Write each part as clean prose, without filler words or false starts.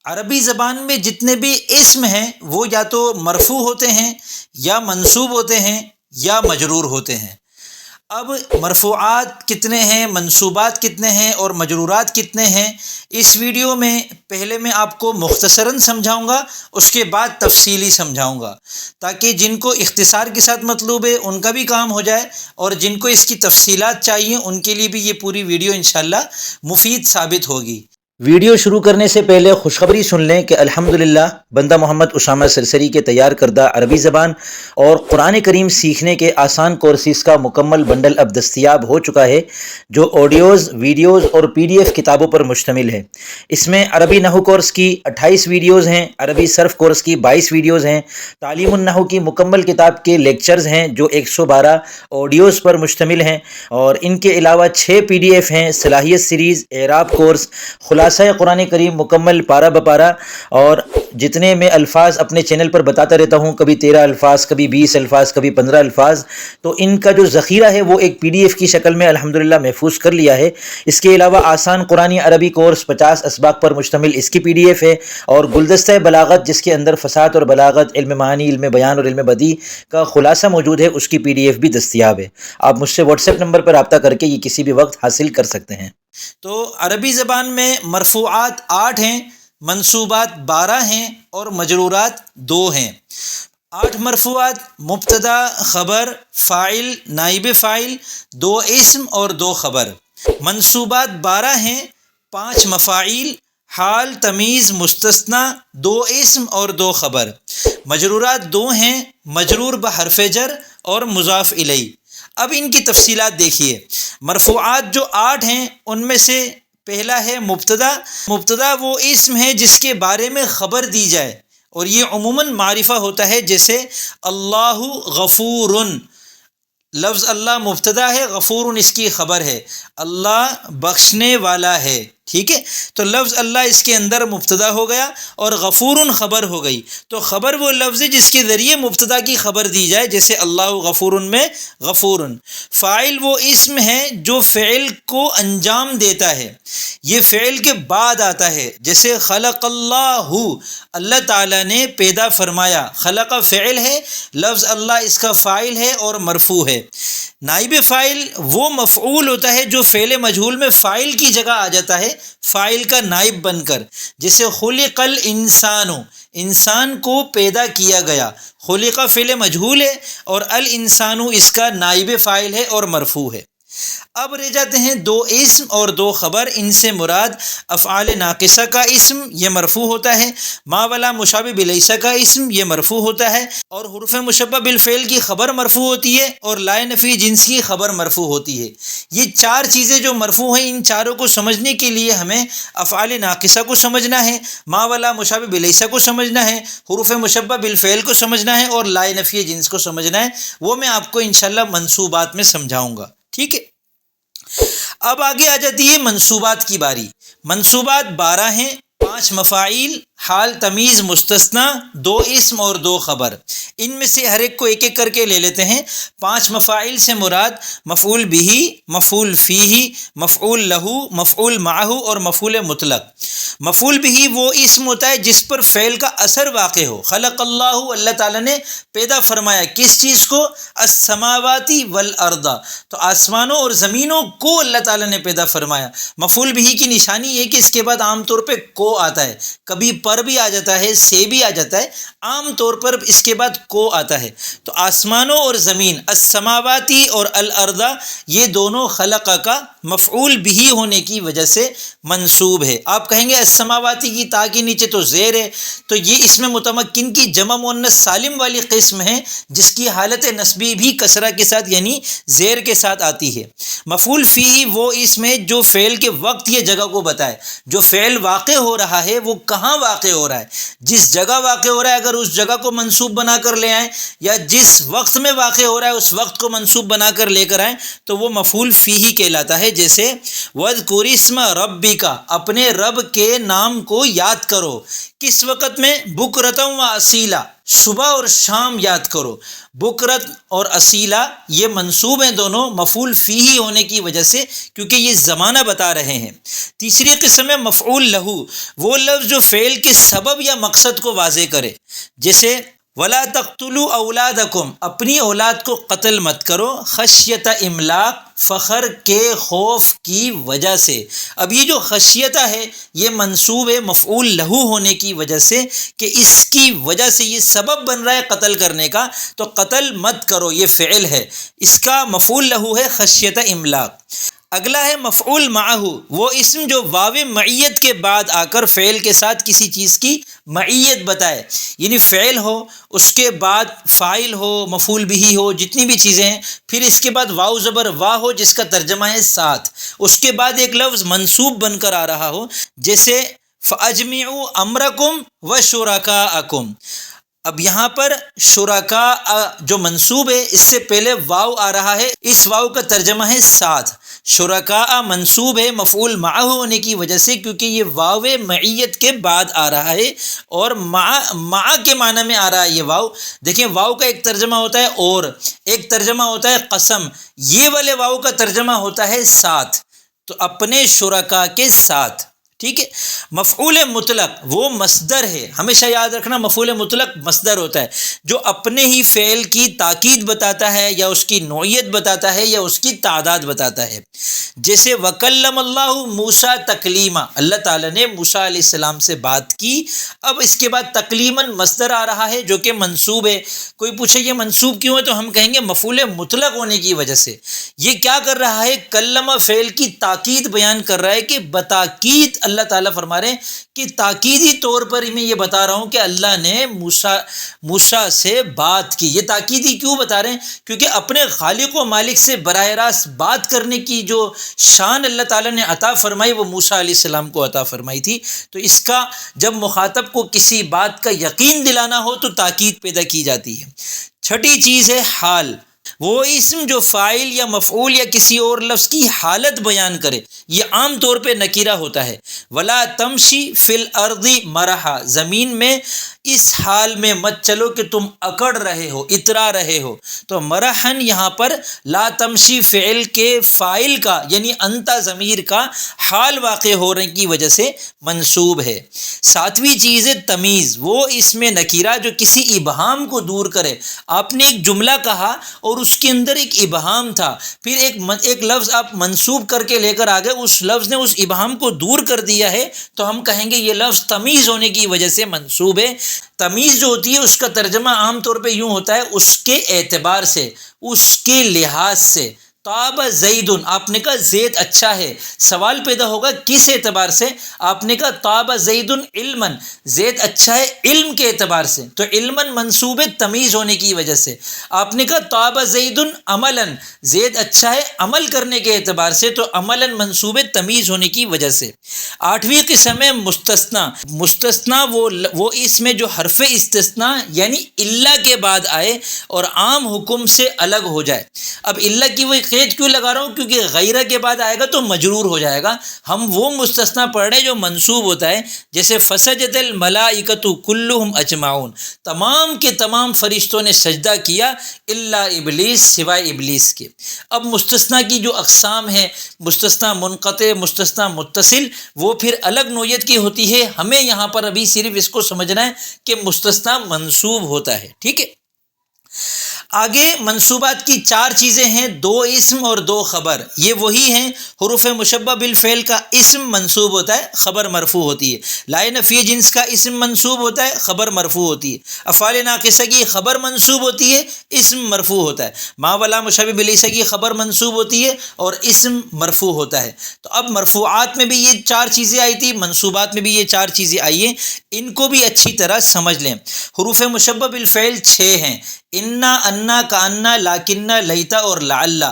عربی زبان میں جتنے بھی اسم ہیں وہ یا تو مرفوع ہوتے ہیں یا منصوب ہوتے ہیں یا مجرور ہوتے ہیں۔ اب مرفوعات کتنے ہیں، منصوبات کتنے ہیں اور مجرورات کتنے ہیں، اس ویڈیو میں پہلے میں آپ کو مختصراً سمجھاؤں گا، اس کے بعد تفصیلی سمجھاؤں گا، تاکہ جن کو اختصار کے ساتھ مطلوب ہے ان کا بھی کام ہو جائے، اور جن کو اس کی تفصیلات چاہیے ان کے لیے بھی یہ پوری ویڈیو انشاءاللہ مفید ثابت ہوگی۔ ویڈیو شروع کرنے سے پہلے خوشخبری سن لیں کہ الحمدللہ بندہ محمد اسامہ سرسری کے تیار کردہ عربی زبان اور قرآن کریم سیکھنے کے آسان کورسز کا مکمل بنڈل اب دستیاب ہو چکا ہے، جو آڈیوز، ویڈیوز اور PDF کتابوں پر مشتمل ہے۔ اس میں عربی نحو کورس کی 28 ویڈیوز ہیں، عربی صرف کورس کی 22 ویڈیوز ہیں، تعلیم النحو کی مکمل کتاب کے لیکچرز ہیں جو 112 آڈیوز پر مشتمل ہیں، اور ان کے علاوہ 6 PDF ہیں، صلاحیت سیریز، اعراب کورس، خلاصہ قرآن کریم مکمل پارہ بپارہ، اور جتنے میں الفاظ اپنے چینل پر بتاتا رہتا ہوں، کبھی 13 الفاظ، کبھی 20 الفاظ، کبھی 15 الفاظ، تو ان کا جو ذخیرہ ہے وہ ایک PDF کی شکل میں الحمدللہ محفوظ کر لیا ہے۔ اس کے علاوہ آسان قرآنی عربی کورس 50 اسباق پر مشتمل، اس کی PDF ہے، اور گلدستہ بلاغت جس کے اندر فصاحت اور بلاغت، علم معانی، علم بیان اور علم بدیع کا خلاصہ موجود ہے، اس کی PDF بھی دستیاب ہے۔ آپ مجھ سے واٹس ایپ نمبر پر رابطہ کر کے یہ کسی بھی وقت حاصل کر سکتے ہیں۔ تو عربی زبان میں مرفوعات 8 ہیں، منصوبات 12 ہیں اور مجرورات 2 ہیں۔ 8 مرفوعات: مبتدا، خبر، فاعل، نائب فاعل، 2 اسم اور 2 خبر۔ منصوبات 12 ہیں، 5 مفاعیل، حال، تمیز، مستثنی، 2 اسم اور 2 خبر۔ مجرورات 2 ہیں، مجرور بحرف جر اور مضاف الیہ۔ اب ان کی تفصیلات دیکھیے۔ مرفوعات جو 8 ہیں ان میں سے پہلا ہے مبتدا۔ مبتدا وہ اسم ہے جس کے بارے میں خبر دی جائے، اور یہ عموماً معرفہ ہوتا ہے، جیسے اللہ غفور، لفظ اللہ مبتدا ہے، غفور اس کی خبر ہے، اللہ بخشنے والا ہے، ٹھیک ہے؟ تو لفظ اللہ اس کے اندر مبتدا ہو گیا اور غفور خبر ہو گئی۔ تو خبر وہ لفظ ہے جس کے ذریعے مبتدا کی خبر دی جائے، جیسے اللہ غفور میں غفور۔ فاعل وہ اسم ہے جو فعل کو انجام دیتا ہے، یہ فعل کے بعد آتا ہے، جیسے خلق اللہ، اللہ تعالیٰ نے پیدا فرمایا، خلق فعل ہے، لفظ اللہ اس کا فاعل ہے اور مرفوع ہے۔ نائب فاعل وہ مفعول ہوتا ہے جو فعل مجہول میں فاعل کی جگہ آ جاتا ہے، فاعل کا نائب بن کر، جیسے خلق الانسان، انسان کو پیدا کیا گیا، خلق فعل مجہول ہے اور الانسان اس کا نائب فاعل ہے اور مرفوع ہے۔ اب رہ جاتے ہیں 2 اسم اور 2 خبر۔ ان سے مراد افعال ناقصہ کا اسم، یہ مرفوع ہوتا ہے، ما ولا مشابہ بلیس کا اسم، یہ مرفوع ہوتا ہے، اور حروف مشبہ بالفعل کی خبر مرفوع ہوتی ہے، اور لا نفی جنس کی خبر مرفوع ہوتی ہے۔ یہ 4 چیزیں جو مرفوع ہیں، ان چاروں کو سمجھنے کے لیے ہمیں افعال ناقصہ کو سمجھنا ہے، ما ولا مشابہ بلیس کو سمجھنا ہے، حروف مشبہ بالفعل کو سمجھنا ہے، اور لا نفی جنس کو سمجھنا ہے۔ وہ میں آپ کو انشاءاللہ منصوبات میں سمجھاؤں گا، ٹھیک ہے؟ اب آگے آ جاتی ہے منصوبات کی باری۔ منصوبات 12 ہیں، 5 مفاعیل، حال، تمیز، مستثنی، 2 اسم اور 2 خبر۔ ان میں سے ہر ایک کو ایک ایک کر کے لے لیتے ہیں۔ 5 مفاعیل سے مراد مفعول بہ، مفعول فیہ، مفعول لہ، مفعول معہ اور مفعول مطلق۔ مفعول بہ وہ اسم ہوتا ہے جس پر فعل کا اثر واقع ہو۔ خلق اللہ، اللہ تعالیٰ نے پیدا فرمایا، کس چیز کو؟ السماوات والارض، تو آسمانوں اور زمینوں کو اللہ تعالیٰ نے پیدا فرمایا۔ مفعول بہ کی نشانی یہ کہ اس کے بعد عام طور پہ کو آتا ہے، کبھی پر بھی آ جاتا ہے، سے بھی آ جاتا ہے، عام طور پر اس کے بعد کو آتا ہے۔ تو آسمانوں اور زمین، السماواتی اور الارض، یہ دونوں خلق کا مفعول بہ ہونے کی وجہ سے منصوب ہے۔ آپ کہیں گے السماواتی کی تا کے نیچے تو زیر ہے، تو یہ اس میں متمکن کی جمع مؤنث سالم والی قسم ہے، جس کی حالت نصبی بھی کسرہ کے ساتھ یعنی زیر کے ساتھ آتی ہے۔ مفعول فیہ وہ اسم ہے جو فعل کے وقت یہ جگہ کو بتائے، جو فعل واقع ہو رہا ہے وہ کہاں واقع ہو رہا ہے، جس جگہ واقع ہو رہا ہے، اگر اس جگہ کو منصوب بنا کر لے آئیں، یا جس وقت میں واقع ہو رہا ہے اس وقت کو منصوب بنا کر لے کر آئیں، تو وہ مفعول فیہ کہلاتا ہے۔ جیسے وَاذْكُرِ اسْمَ رَبِّكَ، اپنے رب کے نام کو یاد کرو، کس وقت میں؟ بکرۃ و اصیلا، صبح اور شام یاد کرو. بکرت اور اصیلا یہ منصوب ہیں دونوں مفعول فیہ ہونے کی وجہ سے، کیونکہ یہ زمانہ بتا رہے ہیں. تیسری قسم ہے مفعول لہو، وہ لفظ جو فعل کے سبب یا مقصد کو واضح کرے، جیسے ولا تقتلوا اولادکم، اپنی اولاد کو قتل مت کرو، خشیت املاق، فخر کے خوف کی وجہ سے. اب یہ جو خشیتہ ہے یہ منصوب ہے مفعول لہو ہونے کی وجہ سے، کہ اس کی وجہ سے یہ سبب بن رہا ہے قتل کرنے کا، تو قتل مت کرو یہ فعل ہے، اس کا مفعول لہو ہے خشیت املاق. اگلا ہے مفعول معہ، وہ اسم جو واو معیت کے بعد آ کر فعل کے ساتھ کسی چیز کی معیت بتائے، یعنی فعل ہو، اس کے بعد فاعل ہو، مفعول بھی ہو، جتنی بھی چیزیں ہیں، پھر اس کے بعد واو زبر وا ہو جس کا ترجمہ ہے ساتھ، اس کے بعد ایک لفظ منصوب بن کر آ رہا ہو، جیسے فَأَجْمِعُوا أَمْرَكُمْ وَشُرَكَاءَكُمْ. اب یہاں پر شرکاء جو منصوب ہے اس سے پہلے واو آ رہا ہے، اس واو کا ترجمہ ہے ساتھ. شرکاء منصوب ہے مفعول معہ ہونے کی وجہ سے، کیونکہ یہ واو معیت کے بعد آ رہا ہے، اور مع کے معنی میں آ رہا ہے یہ واو. دیکھیں واو کا ایک ترجمہ ہوتا ہے اور ایک ترجمہ ہوتا ہے قسم، یہ والے واو کا ترجمہ ہوتا ہے ساتھ، تو اپنے شرکاء کے ساتھ. ٹھیک ہے. مفعول مطلق وہ مصدر ہے، ہمیشہ یاد رکھنا مفعول مطلق مصدر ہوتا ہے جو اپنے ہی فعل کی تاکید بتاتا ہے، یا اس کی نوعیت بتاتا ہے، یا اس کی تعداد بتاتا ہے. جیسے وکلم اللہ موسیٰ تکلیما، اللہ تعالیٰ نے موسیٰ علیہ السلام سے بات کی. اب اس کے بعد تکلیماً مصدر آ رہا ہے جو کہ منصوب ہے. کوئی پوچھے یہ منصوب کیوں ہے تو ہم کہیں گے مفعول مطلق ہونے کی وجہ سے. یہ کیا کر رہا ہے؟ کلمہ فعل کی تاکید بیان کر رہا ہے، کہ بتاکید اللہ تعالیٰ فرما رہے ہیں کہ تاکیدی طور پر میں یہ بتا رہا ہوں کہ اللہ نے موسیٰ سے بات کی. یہ تاکیدی کیوں بتا رہے ہیں؟ کیونکہ اپنے خالق و مالک سے براہ راست بات کرنے کی جو شان اللہ تعالیٰ نے عطا فرمائی وہ موسیٰ علیہ السلام کو عطا فرمائی تھی. تو اس کا جب مخاطب کو کسی بات کا یقین دلانا ہو تو تاکید پیدا کی جاتی ہے. چھٹی چیز ہے حال، وہ اسم جو فاعل یا مفعول یا کسی اور لفظ کی حالت بیان کرے. یہ عام طور پہ نکیرہ ہوتا ہے. ولا تمشی فی الارض مرحا، زمین میں اس حال میں مت چلو کہ تم اکڑ رہے ہو، اترا رہے ہو. تو مرحن یہاں پر لا تمشی فعل کے فاعل کا یعنی انتا ضمیر کا حال واقع ہونے کی وجہ سے منصوب ہے. ساتویں چیز ہے تمیز، وہ اس میں نکیرہ جو کسی ابہام کو دور کرے. آپ نے ایک جملہ کہا اور اس کے اندر ایک ابہام تھا، پھر ایک لفظ آپ منصوب کر کے لے کر آ گئے، اس لفظ نے اس ابہام کو دور کر دیا ہے، تو ہم کہیں گے یہ لفظ تمیز ہونے کی وجہ سے منصوب ہے. تمیز جو ہوتی ہے اس کا ترجمہ عام طور پہ یوں ہوتا ہے اس کے اعتبار سے، اس کے لحاظ سے. طاب زید، آپ نے کہا زید اچھا ہے. سوال پیدا ہوگا کس اعتبار سے؟ آپ نے کہا طاب زید علما، زید اچھا ہے علم کے اعتبار سے، تو علما منصوب تمیز ہونے کی وجہ سے. آپ نے کہا طاب زید عملا، زید اچھا ہے عمل کرنے کے اعتبار سے، تو عملا منصوب تمیز ہونے کی وجہ سے. آٹھویں قسم ہے مستثنا. مستثنا وہ اس میں جو حرف استثناء یعنی اللہ کے بعد آئے اور عام حکم سے الگ ہو جائے. اب اللہ کی وہ قید کیوں لگا رہا ہوں؟ کیونکہ غیرہ کے بعد آئے گا تو مجرور ہو جائے گا. ہم وہ مستثنا پڑھ رہے ہیں جو منصوب ہوتا ہے، جیسے فسجد الملائکۃ کلہم اجمعون، تمام کے تمام فرشتوں نے سجدہ کیا الا ابلیس، سوائے ابلیس کے. اب مستثنا کی جو اقسام ہیں، مستثنا منقطع، مستثنا متصل، وہ پھر الگ نوعیت کی ہوتی ہے. ہمیں یہاں پر ابھی صرف اس کو سمجھنا ہے کہ مستثنا منصوب ہوتا ہے. ٹھیک ہے. آگے منصوبات کی چار چیزیں ہیں، دو اسم اور دو خبر. یہ وہی ہیں حروف مشبہ بالفعل کا اسم منصوب ہوتا ہے، خبر مرفوع ہوتی ہے. لائے نفی جنس کا اسم منصوب ہوتا ہے، خبر مرفوع ہوتی ہے. افعال ناقصہ کی خبر منصوب ہوتی ہے، اسم مرفوع ہوتا ہے. ما ولا مشبہ بلیس کی خبر منصوب ہوتی ہے اور اسم مرفوع ہوتا ہے. تو اب مرفوعات میں بھی یہ چار چیزیں آئی تھی، منصوبات میں بھی یہ چار چیزیں آئی ہیں، ان کو بھی اچھی طرح سمجھ لیں. حروف مشبہ بالفعل 6 ہیں، انا، انا، کانا، لاکنہ، لیتا اور لعل.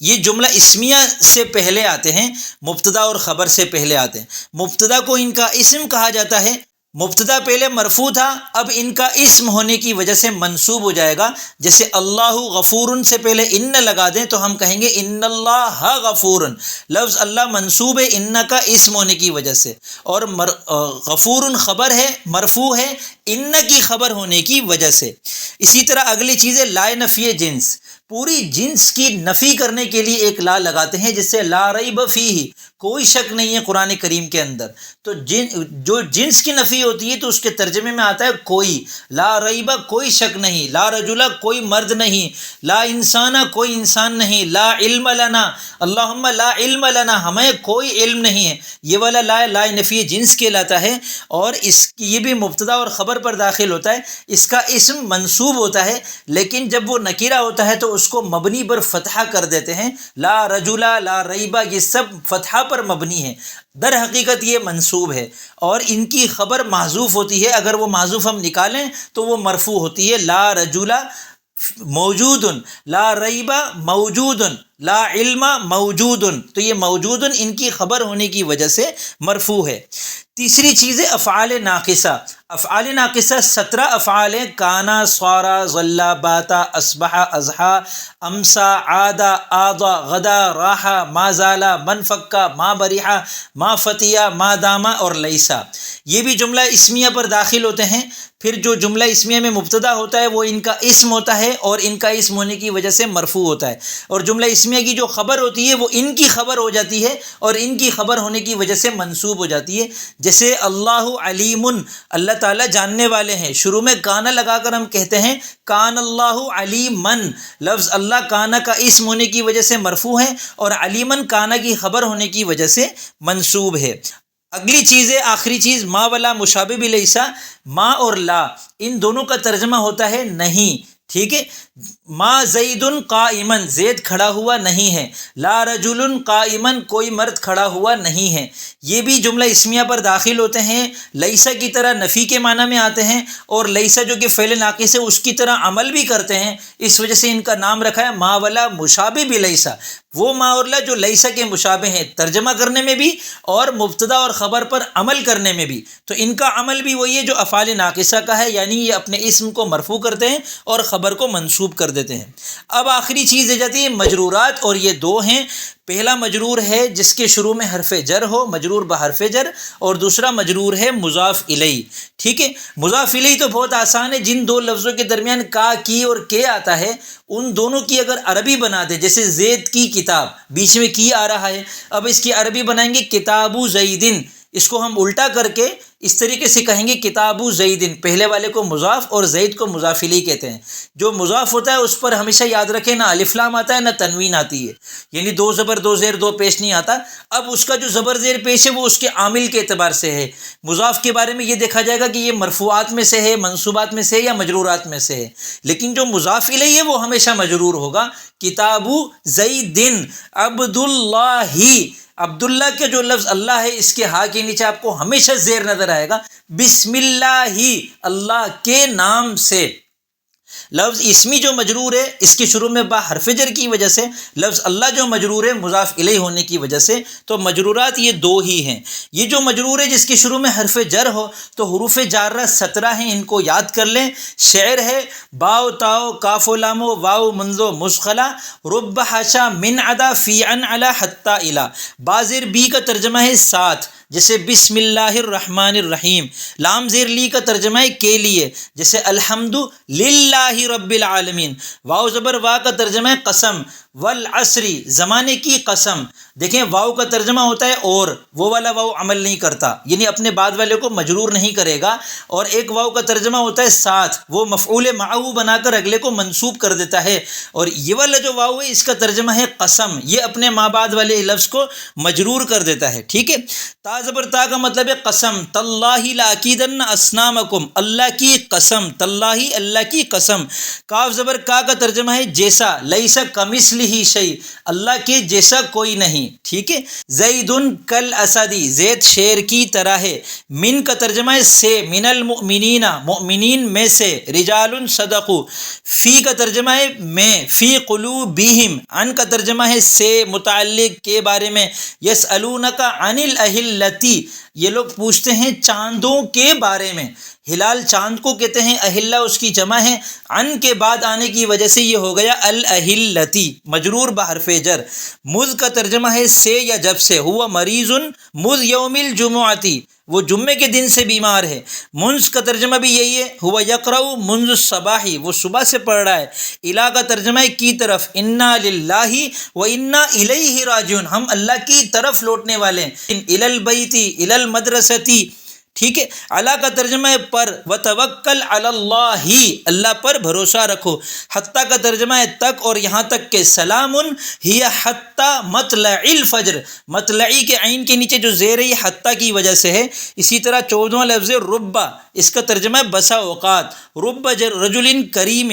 یہ جملہ اسمیہ سے پہلے آتے ہیں، مبتدا اور خبر سے پہلے آتے ہیں. مبتدا کو ان کا اسم کہا جاتا ہے. مبتدا پہلے مرفوع تھا، اب ان کا اسم ہونے کی وجہ سے منصوب ہو جائے گا. جیسے اللہ غفور سے پہلے ان لگا دیں تو ہم کہیں گے ان اللہ غفور. لفظ اللہ منصوب ہے ان کا اسم ہونے کی وجہ سے، اور غفور خبر ہے، مرفوع ہے، ان کی خبر ہونے کی وجہ سے۔ اسی طرح اگلی چیز ہے لا نفی جنس، پوری جنس کی نفی کرنے کے لیے ایک لا لگاتے ہیں، جس سے لا ریب فیہ، کوئی شک نہیں ہے قرآن کریم کے اندر۔ تو جو جنس کی نفی ہوتی ہے تو اس کے ترجمے میں آتا ہے کوئی، لا ریب کوئی شک نہیں، لا رجل کوئی مرد نہیں، لا انسان کوئی انسان نہیں، لا علم لنا اللہم لا علم لنا ہمیں کوئی علم نہیں ہے، یہ والا لا نفی جنس کہلاتا ہے۔ اور یہ بھی مبتدا اور خبر پر داخل ہوتا ہے، اس کا اسم منصوب ہوتا ہے، لیکن جب وہ نکیرہ ہوتا ہے تو اس کو مبنی پر فتحہ کر دیتے ہیں، لا رجلا لا ریبہ یہ سب فتحہ پر مبنی ہے، در حقیقت یہ منصوب ہے، اور ان کی خبر محذوف ہوتی ہے، اگر وہ محذوف ہم نکالیں تو وہ مرفوع ہوتی ہے، لا رجلا موجود، لا ریبہ موجود، لا علم موجود، تو یہ موجود ان کی خبر ہونے کی وجہ سے مرفوع ہے۔ تیسری چیز ہے افعال ناقصہ۔ افعال ناقصہ 17 افعال ہیں، کانا، صارا، ظلا، باتا، اصبح، اضحا، امسا، عادا، آضا، غدا، راحا، ما زالا، من فکا، ما بریحا، ما فتیا، ما داما اور لیسا۔ یہ بھی جملہ اسمیہ پر داخل ہوتے ہیں۔ پھر جو جملہ اسمیہ میں مبتدا ہوتا ہے وہ ان کا اسم ہوتا ہے، اور ان کا اسم ہونے کی وجہ سے مرفوع ہوتا ہے، اور جملہ اسمیہ کی جو خبر ہوتی ہے وہ ان کی خبر ہو جاتی ہے، اور ان کی خبر ہونے کی وجہ سے منصوب ہو جاتی ہے۔ جیسے اللہ علیم، اللہ تعالیٰ جاننے والے ہیں، شروع میں کانا لگا کر ہم کہتے ہیں کان اللہ علیمن، لفظ اللہ کانا کا اسم ہونے کی وجہ سے مرفوع ہے، اور علیمن کانا کی خبر ہونے کی وجہ سے منصوب ہے۔ اگلی چیز ہے، آخری چیز، ما ولا مشابہ بلیسا، ما اور لا ان دونوں کا ترجمہ ہوتا ہے نہیں، ٹھیک ہے۔ ما زید قائما، زید کھڑا ہوا نہیں ہے، لا رجل قائما کوئی مرد کھڑا ہوا نہیں ہے، یہ بھی جملہ اسمیہ پر داخل ہوتے ہیں، لیسا کی طرح نفی کے معنی میں آتے ہیں، اور لیسا جو کہ فعل ناقص ہے اس کی طرح عمل بھی کرتے ہیں، اس وجہ سے ان کا نام رکھا ہے ما ولا مشابہ بلیسا، وہ ما اور لا جو لیسا کے مشابہ ہیں ترجمہ کرنے میں بھی اور مبتدا اور خبر پر عمل کرنے میں بھی۔ تو ان کا عمل بھی وہی ہے جو افعال ناقصہ کا ہے، یعنی یہ اپنے اسم کو مرفوع کرتے ہیں اور خبر کو منصوب کر دیتے ہیں۔ اب آخری چیز ہے جاتی ہے مجرورات، اور یہ دو ہیں۔ پہلا مجرور ہے جس کے شروع میں حرف جر ہو، مجرور بحرف جر، اور دوسرا مجرور ہے مضاف الیہ، ٹھیک ہے۔ مضاف الیہ تو بہت آسان ہے، جن دو لفظوں کے درمیان کا، کی اور کے آتا ہے ان دونوں کی اگر عربی بنا دے، جیسے زید کی کتاب، بیچ میں کی آ رہا ہے، اب اس کی عربی بنائیں گے کتاب زیدن، اس کو ہم الٹا کر کے اس طریقے سے کہیں گے کتاب زیدن، پہلے والے کو مضاف اور زید کو مضاف الیہ کہتے ہیں۔ جو مضاف ہوتا ہے اس پر ہمیشہ یاد رکھیں نہ الف لام آتا ہے نہ تنوین آتی ہے، یعنی دو زبر دو زیر دو پیش نہیں آتا۔ اب اس کا جو زبر زیر پیش ہے وہ اس کے عامل کے اعتبار سے ہے۔ مضاف کے بارے میں یہ دیکھا جائے گا کہ یہ مرفوعات میں سے ہے، منصوبات میں سے ہے یا مجرورات میں سے ہے، لیکن جو مضاف الیہ ہے وہ ہمیشہ مجرور ہوگا۔ کتاب زیدن عبد اللہ، عبداللہ کے جو لفظ اللہ ہے اس کے ہا کے نیچے آپ کو ہمیشہ زیر نظر آئے گا، بسم اللہ، اللہ کے نام سے۔ لفظ اسمی جو مجرور ہے اس کے شروع میں با حرف جر کی وجہ سے، لفظ اللہ جو مجرور ہے مضاف الیہ ہونے کی وجہ سے، تو مجرورات یہ دو ہی ہیں۔ یہ جو مجرور ہے جس کے شروع میں حرف جر ہو تو حروف جارہ 17 ہیں، ان کو یاد کر لیں۔ شعر ہے باؤ تاؤ کاف و لام و واو منذ مسخلا رب حاشا من عدا فی عن علا حتی الا، با زیر بی کا ترجمہ ہے ساتھ، جیسے بسم اللہ الرحمن الرحیم۔ لام زیر لی کا ترجمہ ہے کے لیے، جیسے الحمد للہ رب العالمین۔ واو زبر وا کا ترجمہ ہے قسم، والعصر زمانے کی قسم۔ دیکھیں واو کا ترجمہ ہوتا ہے اور، وہ والا واو عمل نہیں کرتا، یعنی اپنے بعد والے کو مجرور نہیں کرے گا، اور ایک واو کا ترجمہ ہوتا ہے ساتھ، وہ مفعول معہ بنا کر اگلے کو منصوب کر دیتا ہے، اور یہ والا جو واو ہے اس کا ترجمہ ہے قسم، یہ اپنے ماں بعد والے لفظ کو مجرور کر دیتا ہے، ٹھیک ہے۔ تا زبر تا کا مطلب ہے قسم، تاللہ لاکیدن اصنامکم، اللہ کی قسم، تاللہ اللہ کی قسم۔ کاف زبر کا کا ترجمہ ہے جیسا، لیس کمثلہ شیء، اللہ کے جیسا کوئی نہیں، ٹھیک ہے۔ زید کل اسدی، زید شیر کی طرح ہے۔ من کا ترجمہ ہے سے، من المؤمنین مؤمنین میں سے، رجال صدقوا۔ فی کا ترجمہ ہے میں، فی قلوبہم۔ عن کا ترجمہ ہے سے، متعلق کے بارے میں، یسألونک عن الاہلتی، یہ لوگ پوچھتے ہیں چاندوں کے بارے میں۔ ہلال چاند کو کہتے ہیں، اہلہ اس کی جمع ہے، عن کے بعد آنے کی وجہ سے یہ ہو گیا الاہلتی، مجرور بحرف جر۔ مذ کا ترجمہ ہے سے یا جب سے، ہوا مریض مذ یوم الجمعتی، وہ جمعے کے دن سے بیمار ہے۔ منز کا ترجمہ بھی یہی ہے، ہوا یقرأ منذ الصباح، وہ صبح سے پڑھ رہا ہے۔ الی کا ترجمہ ہے کی طرف، انا للہ و انا الیہ راجعون، ہم اللہ کی طرف لوٹنے والے ہیں۔ الی البیت الی المدرسۃ، ٹھیک ہے۔ علی کا ترجمہ ہے پر، وتوکل علی اللہ، اللہ پر بھروسہ رکھو۔ حتی کا ترجمہ ہے تک اور یہاں تک کہ سلام ہی حتی مطلع الفجر، مطلعی کے عین کے نیچے جو زیر ہے یہ حتی کی وجہ سے ہے۔ اسی طرح 14واں لفظ ربا، اس کا ترجمہ ہے بسا اوقات، رب رجل کریم،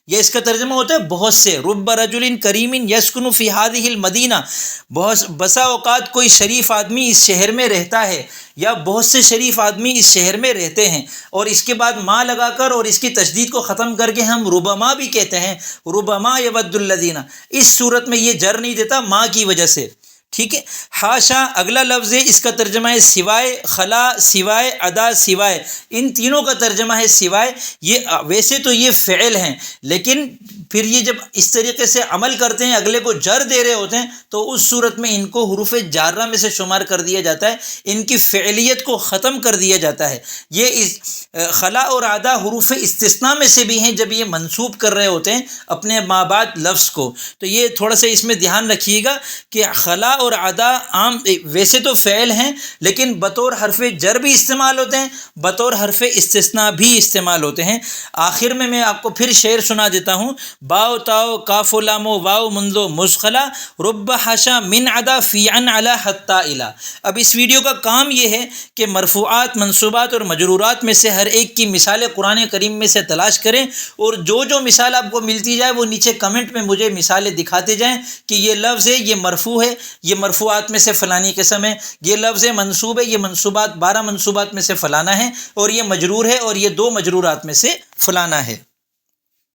یہ اس کا ترجمہ ہوتا ہے بہت سے، رب رجل کریم یسکن فی ہذہ المدینہ، بسا اوقات کوئی شریف آدمی اس شہر میں رہتا ہے، یا بہت سے شریف آدمی اس شہر میں رہتے ہیں۔ اور اس کے بعد ما لگا کر اور اس کی تشدید کو ختم کر کے ہم ربما بھی کہتے ہیں، ربما یود الذین، اس صورت میں یہ جر نہیں دیتا ما کی وجہ سے، ٹھیک ہے۔ حاشا اگلا لفظ ہے، اس کا ترجمہ ہے سوائے، خلا سوائے، ادا سوائے، ان تینوں کا ترجمہ ہے سوائے۔ یہ ویسے تو یہ فعل ہیں، لیکن پھر یہ جب اس طریقے سے عمل کرتے ہیں، اگلے کو جر دے رہے ہوتے ہیں، تو اس صورت میں ان کو حروف جارہ میں سے شمار کر دیا جاتا ہے، ان کی فعلیت کو ختم کر دیا جاتا ہے۔ یہ خلا اور عدا حروف استثناء میں سے بھی ہیں جب یہ منصوب کر رہے ہوتے ہیں اپنے ما بعد لفظ کو، تو یہ تھوڑا سا اس میں دھیان رکھیے گا کہ خلا اور عدا عام ویسے تو فعل ہیں، لیکن بطور حرف جر بھی استعمال ہوتے ہیں، بطور حرف استثناء بھی استعمال ہوتے ہیں۔ آخر میں آپ کو پھر شعر سنا دیتا ہوں، باؤ تاؤ کاف و لام و واؤ منذ مشخلا رب حاشا من عدا فی عن علی حتی الی۔ اب اس ویڈیو کا کام یہ ہے کہ مرفوعات، منصوبات اور مجرورات میں سے ہر ایک کی مثالیں قرآن کریم میں سے تلاش کریں، اور جو مثال آپ کو ملتی جائے وہ نیچے کمنٹ میں مجھے مثالیں دکھاتے جائیں کہ یہ لفظ ہے، یہ مرفوع ہے، یہ مرفوعات میں سے فلانی قسم ہے، یہ لفظ ہے منصوب ہے، یہ منصوبات 12 منصوبات میں سے فلانا ہے، اور یہ مجرور ہے اور یہ 2 مجرورات میں سے فلانا ہے۔